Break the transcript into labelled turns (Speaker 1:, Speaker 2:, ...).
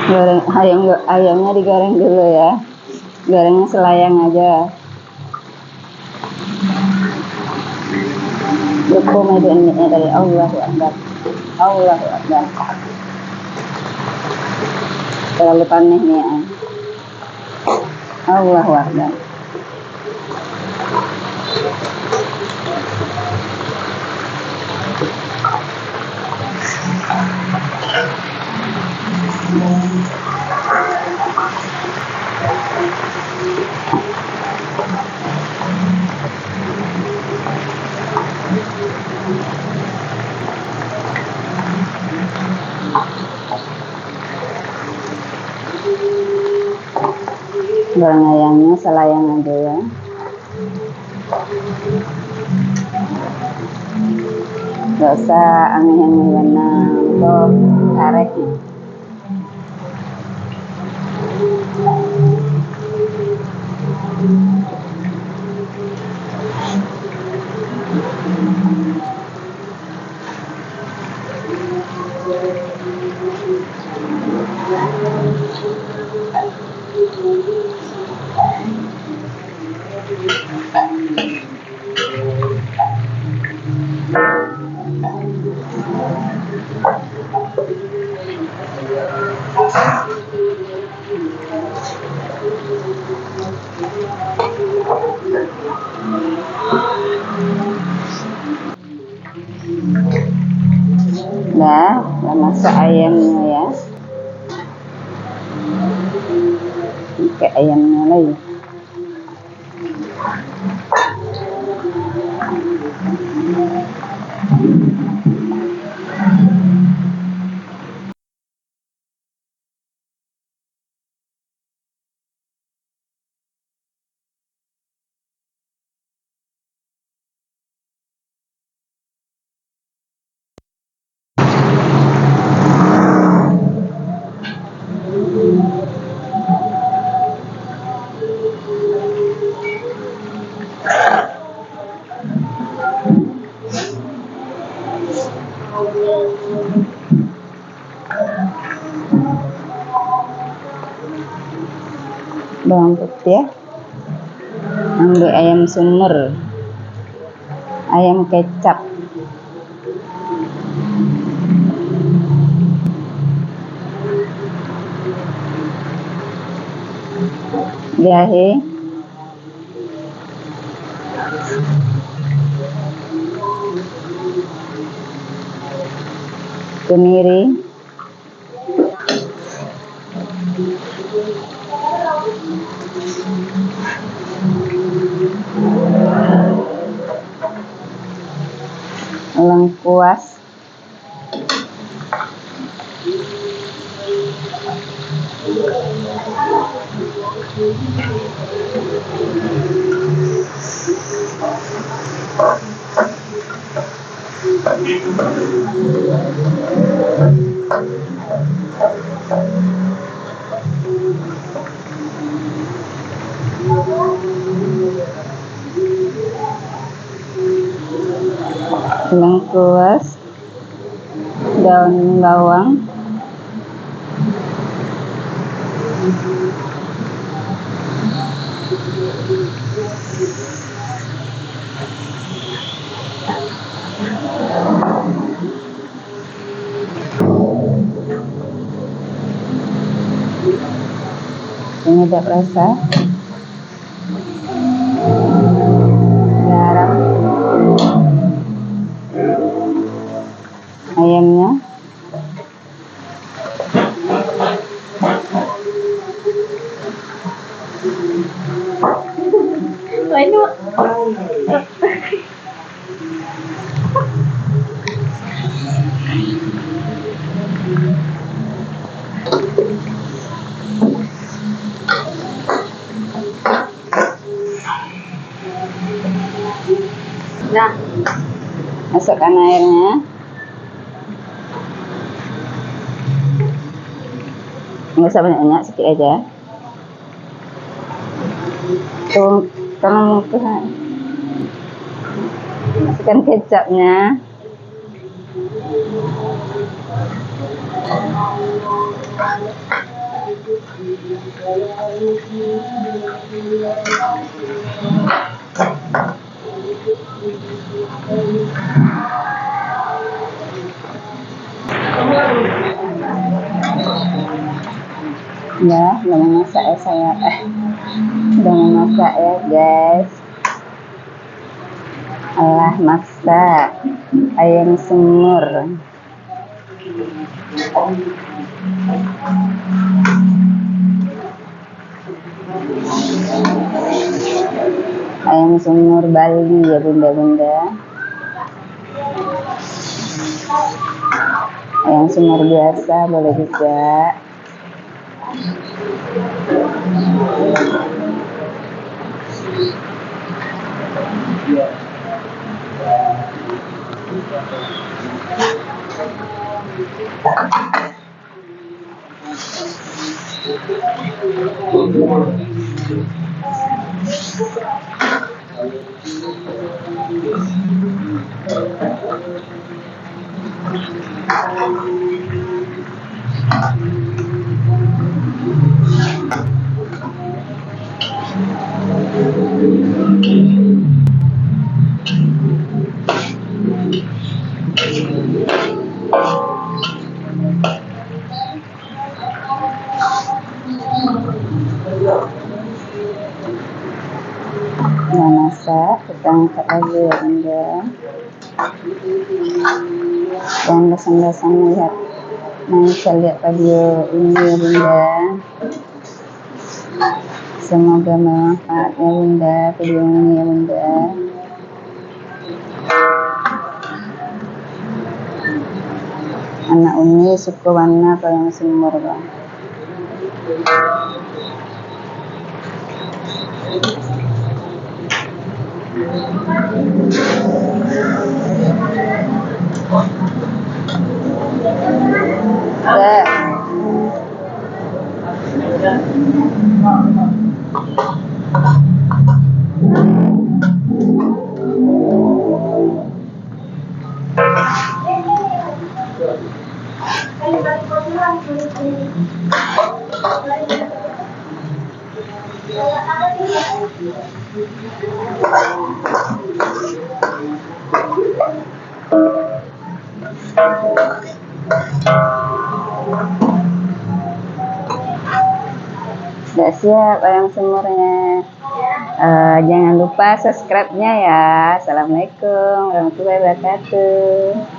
Speaker 1: Goreng ayamnya digoreng dulu ya. Gorengnya selayang aja. Cukup ini dari Allahu Akbar. Allahu Akbar. Terlalu panas nih ya. Allahu Akbar. Goreng ayamnya selayang aja ya. Gak usah aneh-aneh karena untuk karetnya. Udah masak ayamnya ya. Pakai ayamnya lagi. Bawang putih ya. Ambil ayam sumur, ayam kecap, jahe, kemiri, lengkuas, daun bawang, penyedap rasa, garam, ayamnya, nah, masukkan airnya, nggak usah banyak-banyak, sedikit aja. Tolong masukkan kecapnya, Ya, udah mau masak ya saya. Udah mau masak ya guys. Allah, masak ayam semur. Ayam semur Bali ya bunda-bunda. Ayam semur biasa boleh juga. Nah, masak, kita angkat lagi ya bunda. Jangan dasang-dasang lihat. Nah, bisa lihat video ini ya bunda. Semoga bermanfaat ya bunda video ini ya bunda. Anak Umi suka warna ayam semur bang. Sudah siap ayam semurnya. Jangan lupa subscribe-nya ya. Assalamualaikum warahmatullahi wabarakatuh.